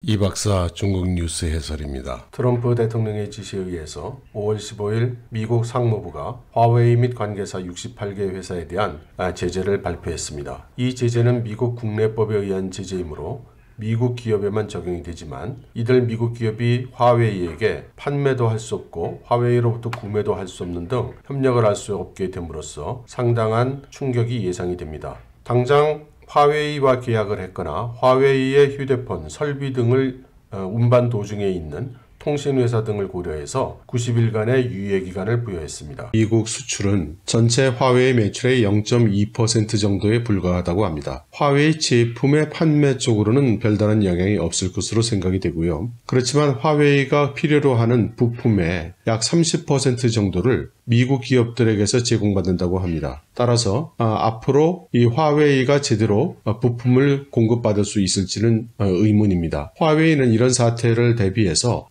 이 박사 중국 뉴스 해설입니다. 트럼프 대통령의 지시에 의해서 5월 15일 미국 상무부가 화웨이 및 관계사 68개 회사에 대한 제재를 발표했습니다. 이 제재는 미국 국내법에 의한 제재이므로 미국 기업에만 적용이 되지만 이들 미국 기업이 화웨이에게 판매도 할 수 없고 화웨이로부터 구매도 할 수 없는 등 협력을 할 수 없게 됨으로써 상당한 충격이 예상이 됩니다. 당장 화웨이와 계약을 했거나 화웨이의 휴대폰, 설비 등을 운반 도중에 있는 통신회사 등을 고려해서 90일간의 유예기간을 부여했습니다. 미국 수출은 전체 화웨이 매출의 0.2% 정도에 불과하다고 합니다. 화웨이 제품의 판매 쪽으로는 별다른 영향이 없을 것으로 생각이 되고요. 그렇지만 화웨이가 필요로 하는 부품의 약 30% 정도를 미국 기업들에게서 제공받는다고 합니다. 따라서 앞으로 이 화웨이가 제대로 부품을 공급받을 수 있을지는 의문입니다. 화웨이는 이런 사태를 대비해서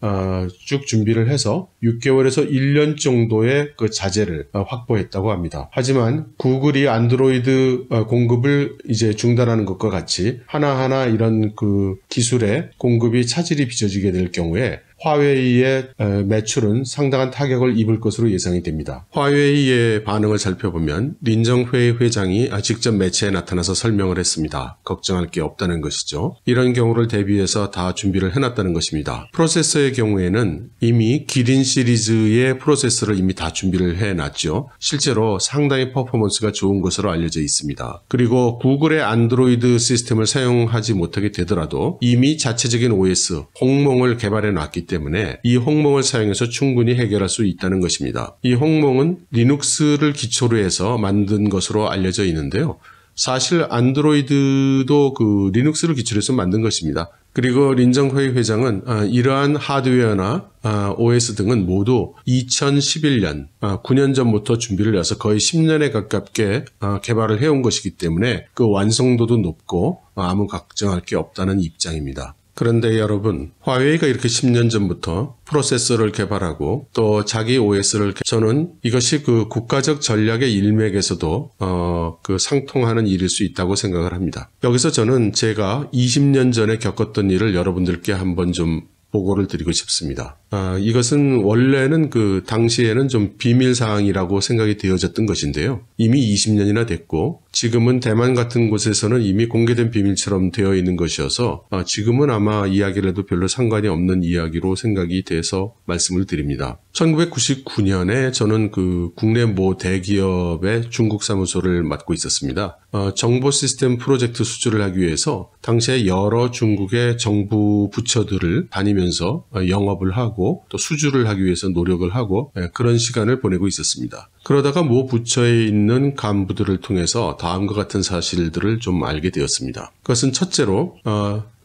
쭉 준비를 해서 6개월에서 1년 정도의 그 자재를 확보했다고 합니다. 하지만 구글이 안드로이드 공급을 이제 중단하는 것과 같이 하나하나 이런 그 기술의 공급이 차질이 빚어지게 될 경우에 화웨이의 매출은 상당한 타격을 입을 것으로 예상이 됩니다. 화웨이의 반응을 살펴보면 린정회이 회장이 직접 매체에 나타나서 설명을 했습니다. 걱정할 게 없다는 것이죠. 이런 경우를 대비해서 다 준비를 해놨다는 것입니다. 프로세서의 경우에는 이미 기린 시리즈의 프로세서를 이미 다 준비를 해놨죠. 실제로 상당히 퍼포먼스가 좋은 것으로 알려져 있습니다. 그리고 구글의 안드로이드 시스템을 사용하지 못하게 되더라도 이미 자체적인 OS, 홍몽을 개발해 놨기 때문에 이 홍몽을 사용해서 충분히 해결할 수 있다는 것입니다. 이 홍몽은 리눅스를 기초로 해서 만든 것으로 알려져 있는데요. 사실 안드로이드도 그 리눅스를 기초로 해서 만든 것입니다. 그리고 린정회이 회장은 이러한 하드웨어나 OS 등은 모두 2011년, 9년 전부터 준비를 해서 거의 10년에 가깝게 개발을 해온 것이기 때문에 그 완성도도 높고 아무 걱정할 게 없다는 입장입니다. 그런데 여러분, 화웨이가 이렇게 10년 전부터 프로세서를 개발하고 또 자기 OS를 저는 이것이 그 국가적 전략의 일맥에서도 그 상통하는 일일 수 있다고 생각을 합니다. 여기서 저는 제가 20년 전에 겪었던 일을 여러분들께 한번 좀 보고를 드리고 싶습니다. 이것은 원래는 그 당시에는 좀 비밀사항이라고 생각이 되어졌던 것인데요. 이미 20년이나 됐고 지금은 대만 같은 곳에서는 이미 공개된 비밀처럼 되어 있는 것이어서 지금은 아마 이야기를 해도 별로 상관이 없는 이야기로 생각이 돼서 말씀을 드립니다. 1999년에 저는 그 국내 모 대기업의 중국 사무소를 맡고 있었습니다. 정보 시스템 프로젝트 수주를 하기 위해서 당시에 여러 중국의 정부 부처들을 다니면서 영업을 하고 또 수주를 하기 위해서 노력을 하고 그런 시간을 보내고 있었습니다. 그러다가 모 부처에 있는 간부들을 통해서 다음과 같은 사실들을 좀 알게 되었습니다. 그것은 첫째로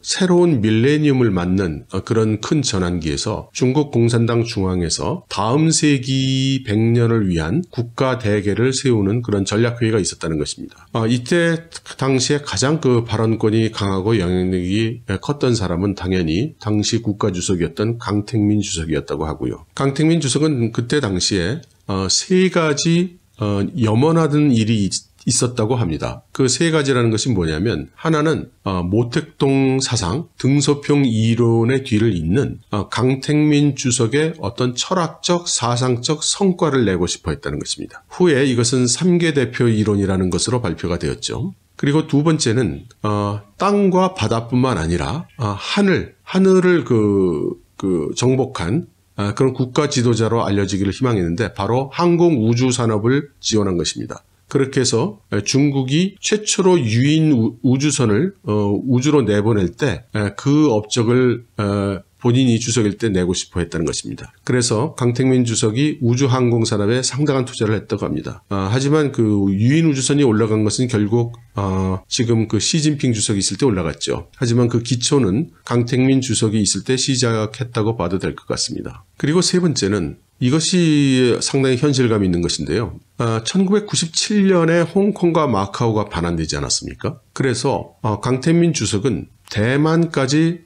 새로운 밀레니엄을 맞는 그런 큰 전환기에서 중국 공산당 중앙에서 다음 세기 100년을 위한 국가 대계를 세우는 그런 전략회의가 있었다는 것입니다. 이때 당시에 가장 그 발언권이 강하고 영향력이 컸던 사람은 당연히 당시 국가주석이었던 강택민 주석이었다고 하고요. 강택민 주석은 그때 당시에 세 가지 염원하던 일이 있었다고 합니다. 그 세 가지라는 것이 뭐냐면 하나는 모택동 사상, 등소평 이론의 뒤를 잇는 강택민 주석의 어떤 철학적, 사상적 성과를 내고 싶어 했다는 것입니다. 후에 이것은 3개 대표 이론이라는 것으로 발표가 되었죠. 그리고 두 번째는 땅과 바다뿐만 아니라 하늘을 정복한 그런 국가 지도자로 알려지기를 희망했는데 바로 항공 우주 산업을 지원한 것입니다. 그렇게 해서 중국이 최초로 유인 우주선을 우주로 내보낼 때 그 업적을 본인이 주석일 때 내고 싶어 했다는 것입니다. 그래서 강택민 주석이 우주항공 산업에 상당한 투자를 했다고 합니다. 하지만 그 유인 우주선이 올라간 것은 결국 지금 그 시진핑 주석이 있을 때 올라갔죠. 하지만 그 기초는 강택민 주석이 있을 때 시작했다고 봐도 될 것 같습니다. 그리고 세 번째는 이것이 상당히 현실감이 있는 것인데요. 1997년에 홍콩과 마카오가 반환되지 않았습니까? 그래서 강택민 주석은 대만까지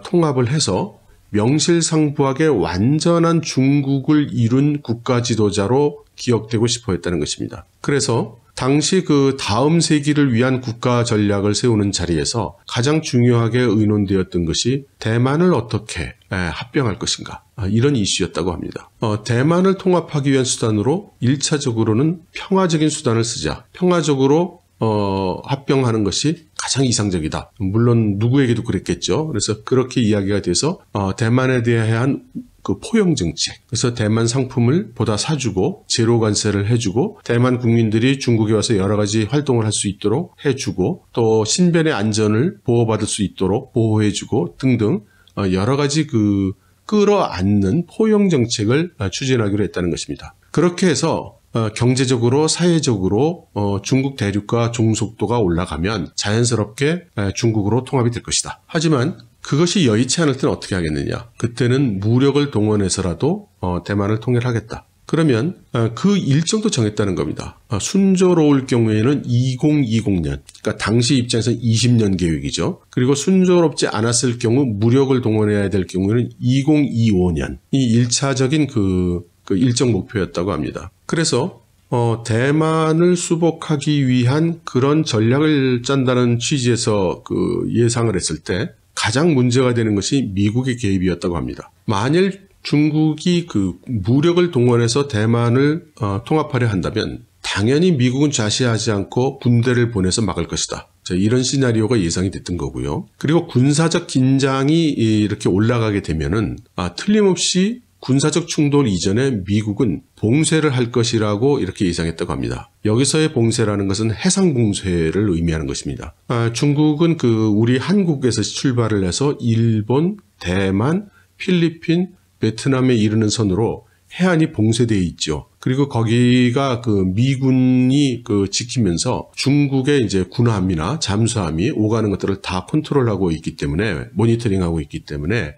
통합을 해서 명실상부하게 완전한 중국을 이룬 국가 지도자로 기억되고 싶어 했다는 것입니다. 그래서 당시 그 다음 세기를 위한 국가 전략을 세우는 자리에서 가장 중요하게 의논되었던 것이 대만을 어떻게 합병할 것인가, 이런 이슈였다고 합니다. 대만을 통합하기 위한 수단으로 1차적으로는 평화적인 수단을 쓰자, 평화적으로 합병하는 것이 가장 이상적이다. 물론 누구에게도 그랬겠죠. 그래서 그렇게 이야기가 돼서 대만에 대한 그 포용 정책, 그래서 대만 상품을 보다 사주고 제로 관세를 해주고 대만 국민들이 중국에 와서 여러 가지 활동을 할 수 있도록 해주고 또 신변의 안전을 보호받을 수 있도록 보호해주고 등등 여러 가지 그 끌어안는 포용 정책을 추진하기로 했다는 것입니다. 그렇게 해서 경제적으로 사회적으로 중국 대륙과 종속도가 올라가면 자연스럽게 중국으로 통합이 될 것이다. 하지만 그것이 여의치 않을 때는 어떻게 하겠느냐. 그때는 무력을 동원해서라도 대만을 통일하겠다. 그러면 그 일정도 정했다는 겁니다. 순조로울 경우에는 2020년, 그러니까 당시 입장에서는 20년 계획이죠. 그리고 순조롭지 않았을 경우 무력을 동원해야 될 경우에는 2025년. 이 1차적인 그 일정 목표였다고 합니다. 그래서 대만을 수복하기 위한 그런 전략을 짠다는 취지에서 그 예상을 했을 때 가장 문제가 되는 것이 미국의 개입이었다고 합니다. 만일 중국이 그 무력을 동원해서 대만을 통합하려 한다면 당연히 미국은 좌시하지 않고 군대를 보내서 막을 것이다. 이런 시나리오가 예상이 됐던 거고요. 그리고 군사적 긴장이 이렇게 올라가게 되면은 틀림없이 군사적 충돌 이전에 미국은 봉쇄를 할 것이라고 이렇게 예상했다고 합니다. 여기서의 봉쇄라는 것은 해상 봉쇄를 의미하는 것입니다. 중국은 우리 한국에서 출발을 해서 일본, 대만, 필리핀, 베트남에 이르는 선으로 해안이 봉쇄되어 있죠. 그리고 거기가 미군이 지키면서 중국의 이제 군함이나 잠수함이 오가는 것들을 다 컨트롤하고 있기 때문에, 모니터링하고 있기 때문에,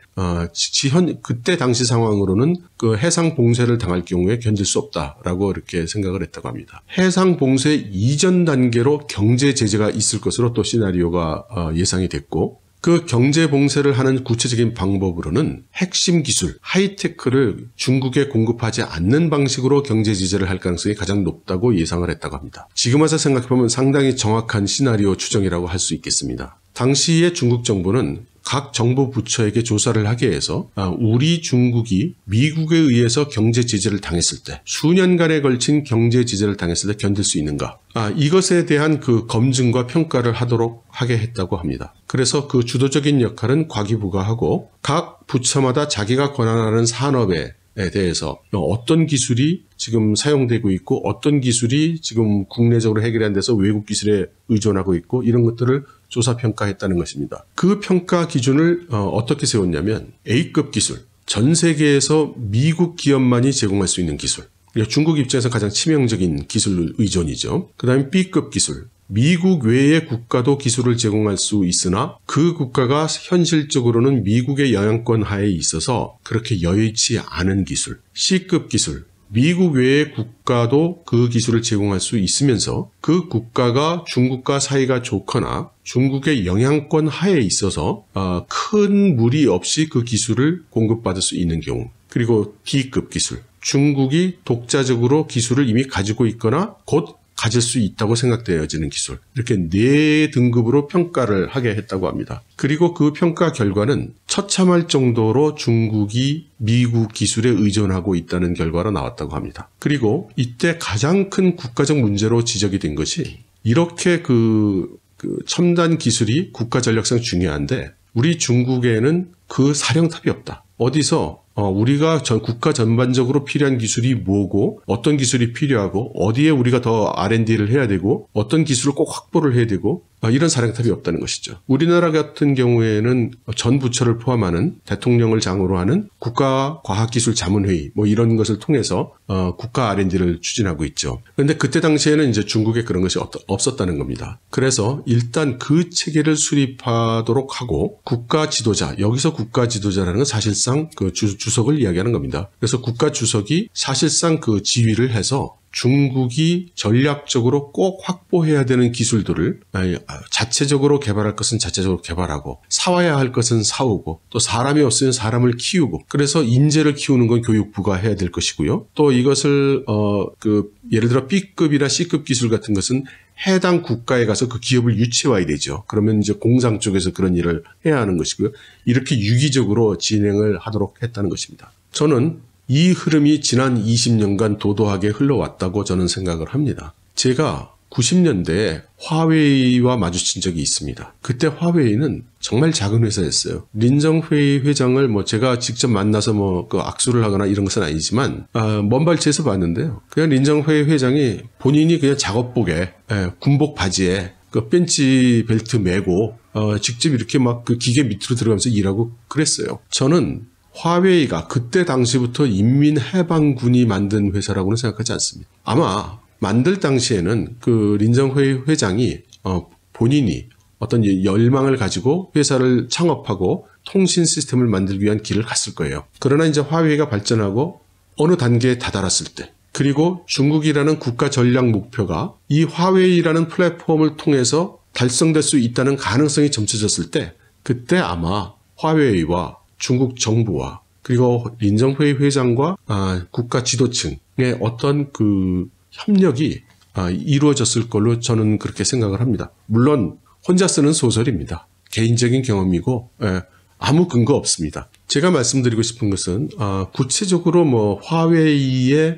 그때 당시 상황으로는 그 해상 봉쇄를 당할 경우에 견딜 수 없다라고 이렇게 생각을 했다고 합니다. 해상 봉쇄 이전 단계로 경제 제재가 있을 것으로 또 시나리오가 예상이 됐고, 그 경제 봉쇄를 하는 구체적인 방법으로는 핵심 기술, 하이테크를 중국에 공급하지 않는 방식으로 경제 제재를 할 가능성이 가장 높다고 예상을 했다고 합니다. 지금 와서 생각해보면 상당히 정확한 시나리오 추정이라고 할 수 있겠습니다. 당시에 중국 정부는 각 정부 부처에게 조사를 하게 해서 우리 중국이 미국에 의해서 경제 제재를 당했을 때, 수년간에 걸친 경제 제재를 당했을 때 견딜 수 있는가, 이것에 대한 그 검증과 평가를 하게 했다고 합니다. 그래서 그 주도적인 역할은 과기부가 하고 각 부처마다 자기가 권한하는 산업에 대해서 어떤 기술이 지금 사용되고 있고 어떤 기술이 지금 국내적으로 해결이 안 돼서 외국 기술에 의존하고 있고 이런 것들을 조사 평가했다는 것입니다. 그 평가 기준을 어떻게 세웠냐면 A급 기술, 전 세계에서 미국 기업만이 제공할 수 있는 기술, 중국 입장에서 가장 치명적인 기술 의존이죠. 그 다음에 B급 기술, 미국 외의 국가도 기술을 제공할 수 있으나 그 국가가 현실적으로는 미국의 영향권 하에 있어서 그렇게 여의치 않은 기술. C급 기술, 미국 외의 국가도 그 기술을 제공할 수 있으면서 그 국가가 중국과 사이가 좋거나 중국의 영향권 하에 있어서 큰 무리 없이 그 기술을 공급받을 수 있는 경우. 그리고 D급 기술, 중국이 독자적으로 기술을 이미 가지고 있거나 곧 가질 수 있다고 생각되어지는 기술. 이렇게 4등급으로 평가를 하게 했다고 합니다. 그리고 그 평가 결과는 처참할 정도로 중국이 미국 기술에 의존하고 있다는 결과로 나왔다고 합니다. 그리고 이때 가장 큰 국가적 문제로 지적이 된 것이, 이렇게 그 첨단 기술이 국가 전략상 중요한데 우리 중국에는 그 사령탑이 없다. 어디서 우리가 국가 전반적으로 필요한 기술이 뭐고 어떤 기술이 필요하고 어디에 우리가 더 R&D를 해야 되고 어떤 기술을 꼭 확보를 해야 되고 이런 사령탑이 없다는 것이죠. 우리나라 같은 경우에는 전 부처를 포함하는 대통령을 장으로 하는 국가과학기술자문회의 이런 것을 통해서 국가 R&D를 추진하고 있죠. 그런데 그때 당시에는 이제 중국에 그런 것이 없었다는 겁니다. 그래서 일단 그 체계를 수립하도록 하고 국가 지도자, 여기서 국가 지도자라는 건 사실상 그 주석을 이야기하는 겁니다. 그래서 국가 주석이 사실상 그 지휘를 해서 중국이 전략적으로 꼭 확보해야 되는 기술들을 자체적으로 개발할 것은 자체적으로 개발하고 사와야 할 것은 사오고 또 사람이 없으면 사람을 키우고 그래서 인재를 키우는 건 교육부가 해야 될 것이고요. 또 이것을 예를 들어 B급이나 C급 기술 같은 것은 해당 국가에 가서 그 기업을 유치해와야 되죠. 그러면 이제 공상 쪽에서 그런 일을 해야 하는 것이고요. 이렇게 유기적으로 진행을 하도록 했다는 것입니다. 저는 이 흐름이 지난 20년간 도도하게 흘러왔다고 저는 생각을 합니다. 제가 90년대에 화웨이와 마주친 적이 있습니다. 그때 화웨이는 정말 작은 회사였어요. 린정회의 회장을 제가 직접 만나서 악수를 하거나 이런 것은 아니지만 먼 발치에서 봤는데요. 그냥 린정회의 회장이 본인이 그냥 작업복에 군복 바지에 그 벤치 벨트 메고 직접 이렇게 막 그 기계 밑으로 들어가면서 일하고 그랬어요. 저는 화웨이가 그때 당시부터 인민해방군이 만든 회사라고는 생각하지 않습니다. 아마 만들 당시에는 그 린정회의 회장이 본인이 어떤 열망을 가지고 회사를 창업하고 통신 시스템을 만들기 위한 길을 갔을 거예요. 그러나 이제 화웨이가 발전하고 어느 단계에 다다랐을 때 그리고 중국이라는 국가 전략 목표가 이 화웨이라는 플랫폼을 통해서 달성될 수 있다는 가능성이 점쳐졌을 때 그때 아마 화웨이와 중국 정부와 그리고 린정회의 회장과 국가 지도층의 어떤 그 협력이 이루어졌을 걸로 저는 그렇게 생각을 합니다. 물론 혼자 쓰는 소설입니다. 개인적인 경험이고 아무 근거 없습니다. 제가 말씀드리고 싶은 것은 구체적으로 화웨이의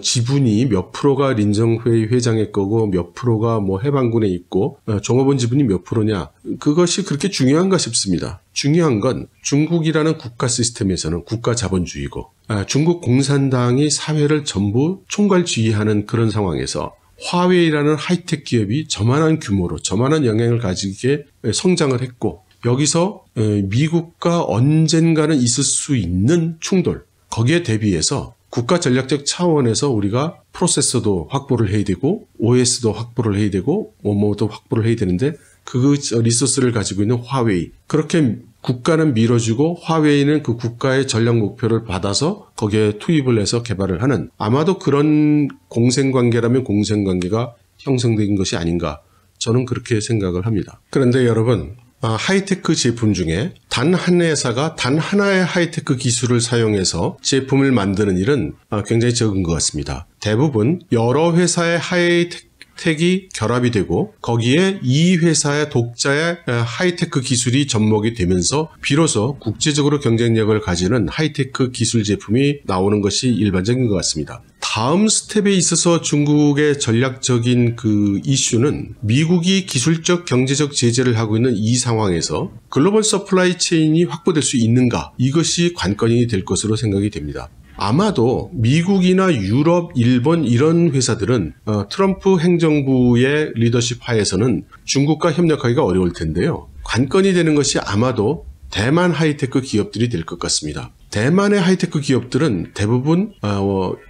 지분이 몇 프로가 린정회의 회장의 거고 몇 프로가 해방군에 있고 종업원 지분이 몇 프로냐 그것이 그렇게 중요한가 싶습니다. 중요한 건 중국이라는 국가 시스템에서는 국가 자본주의고 중국 공산당이 사회를 전부 총괄지휘하는 그런 상황에서 화웨이라는 하이텍 기업이 저만한 규모로 저만한 영향을 가지게 성장을 했고 여기서 미국과 언젠가는 있을 수 있는 충돌 거기에 대비해서 국가 전략적 차원에서 우리가 프로세서도 확보를 해야 되고 OS도 확보를 해야 되고 뭐도 확보를 해야 되는데 그 리소스를 가지고 있는 화웨이 그렇게 국가는 밀어주고 화웨이는 그 국가의 전략 목표를 받아서 거기에 투입을 해서 개발을 하는 아마도 그런 공생관계라면 공생관계가 형성된 것이 아닌가 저는 그렇게 생각을 합니다. 그런데 여러분 하이테크 제품 중에 단 한 회사가 단 하나의 하이테크 기술을 사용해서 제품을 만드는 일은 굉장히 적은 것 같습니다. 대부분 여러 회사의 하이텍이 결합이 되고 거기에 이 회사의 독자의 하이테크 기술이 접목이 되면서 비로소 국제적으로 경쟁력을 가지는 하이테크 기술 제품이 나오는 것이 일반적인 것 같습니다. 다음 스텝에 있어서 중국의 전략적인 그 이슈는 미국이 기술적 경제적 제재를 하고 있는 이 상황에서 글로벌 서플라이 체인이 확보될 수 있는가 이것이 관건이 될 것으로 생각이 됩니다. 아마도 미국이나 유럽, 일본 이런 회사들은 트럼프 행정부의 리더십 하에서는 중국과 협력하기가 어려울 텐데요. 관건이 되는 것이 아마도 대만 하이테크 기업들이 될 것 같습니다. 대만의 하이테크 기업들은 대부분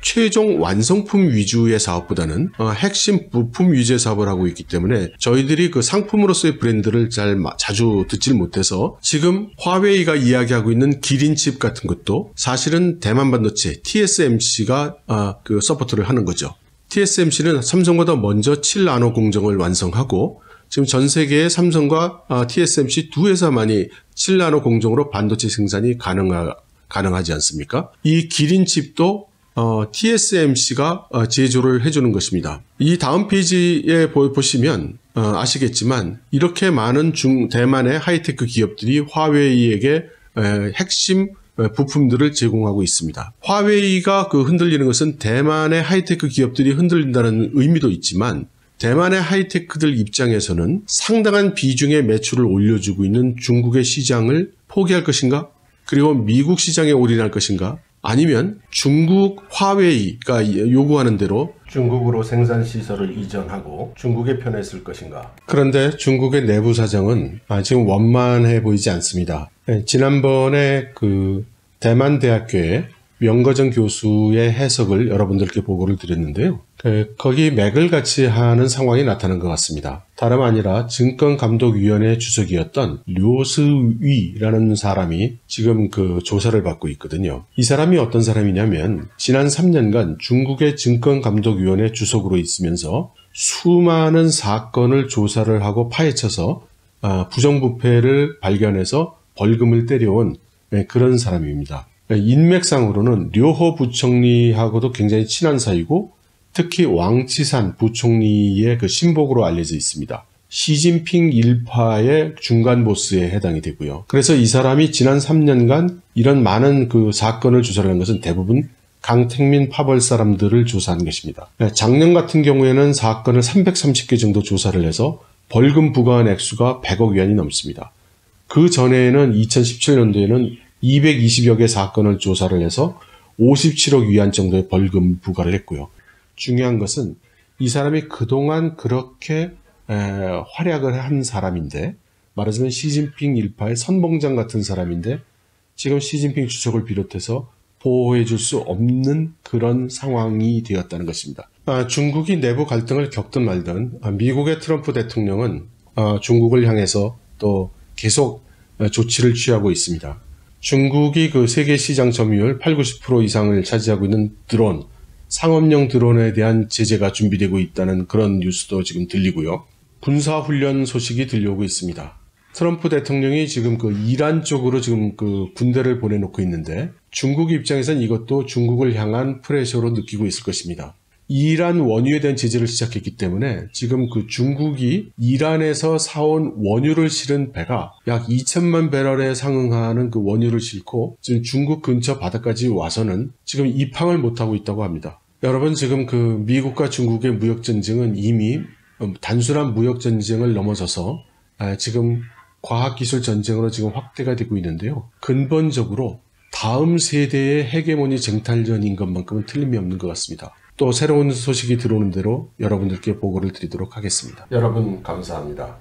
최종 완성품 위주의 사업보다는 핵심 부품 위주의 사업을 하고 있기 때문에 저희들이 그 상품으로서의 브랜드를 자주 듣질 못해서 지금 화웨이가 이야기하고 있는 기린칩 같은 것도 사실은 대만 반도체 TSMC가 그 서포트를 하는 거죠. TSMC는 삼성보다 먼저 7나노 공정을 완성하고 지금 전 세계에 삼성과 TSMC 두 회사만이 7나노 공정으로 반도체 생산이 가능하지 않습니까? 이 기린칩도 TSMC가 제조를 해주는 것입니다. 이 다음 페이지에 보시면 아시겠지만 이렇게 많은 대만의 하이테크 기업들이 화웨이에게 핵심 부품들을 제공하고 있습니다. 화웨이가 흔들리는 것은 대만의 하이테크 기업들이 흔들린다는 의미도 있지만 대만의 하이테크들 입장에서는 상당한 비중의 매출을 올려주고 있는 중국의 시장을 포기할 것인가? 그리고 미국 시장에 올인할 것인가? 아니면 중국 화웨이가 요구하는 대로 중국으로 생산 시설을 이전하고 중국의 편에 쓸 것인가? 그런데 중국의 내부 사정은 지금 원만해 보이지 않습니다. 지난번에 그 대만 대학교에 명거정 교수의 해석을 여러분들께 보고를 드렸는데요. 거기 맥을 같이 하는 상황이 나타난 것 같습니다. 다름 아니라 증권감독위원회 주석이었던 료스위라는 사람이 지금 그 조사를 받고 있거든요. 이 사람이 어떤 사람이냐면 지난 3년간 중국의 증권감독위원회 주석으로 있으면서 수많은 사건을 조사를 하고 파헤쳐서 부정부패를 발견해서 벌금을 때려온 그런 사람입니다. 인맥상으로는 료호 부총리하고도 굉장히 친한 사이고 특히 왕치산 부총리의 그 신복으로 알려져 있습니다. 시진핑 일파의 중간 보스에 해당이 되고요. 그래서 이 사람이 지난 3년간 이런 많은 그 사건을 조사를 한 것은 대부분 강택민 파벌 사람들을 조사한 것입니다. 작년 같은 경우에는 사건을 330개 정도 조사를 해서 벌금 부과한 액수가 100억 위안이 넘습니다. 그 전에는 2017년도에는 220여 개 사건을 조사를 해서 57억 위안 정도의 벌금 부과를 했고요. 중요한 것은 이 사람이 그동안 그렇게 활약을 한 사람인데, 말하자면 시진핑 일파의 선봉장 같은 사람인데 지금 시진핑 주석을 비롯해서 보호해 줄 수 없는 그런 상황이 되었다는 것입니다. 중국이 내부 갈등을 겪든 말든 미국의 트럼프 대통령은 중국을 향해서 또 계속 조치를 취하고 있습니다. 중국이 그 세계 시장 점유율 80-90% 이상을 차지하고 있는 드론, 상업용 드론에 대한 제재가 준비되고 있다는 그런 뉴스도 지금 들리고요. 군사훈련 소식이 들려오고 있습니다. 트럼프 대통령이 지금 그 이란 쪽으로 지금 그 군대를 보내놓고 있는데 중국 입장에서는 이것도 중국을 향한 프레셔로 느끼고 있을 것입니다. 이란 원유에 대한 제재를 시작했기 때문에 지금 그 중국이 이란에서 사온 원유를 실은 배가 약 2천만 배럴에 상응하는 그 원유를 싣고 지금 중국 근처 바다까지 와서는 지금 입항을 못하고 있다고 합니다. 여러분, 지금 그 미국과 중국의 무역전쟁은 이미 단순한 무역전쟁을 넘어서서 지금 과학기술 전쟁으로 지금 확대가 되고 있는데요. 근본적으로 다음 세대의 헤게모니 쟁탈전인 것만큼은 틀림이 없는 것 같습니다. 또 새로운 소식이 들어오는 대로 여러분들께 보고를 드리도록 하겠습니다. 여러분 감사합니다.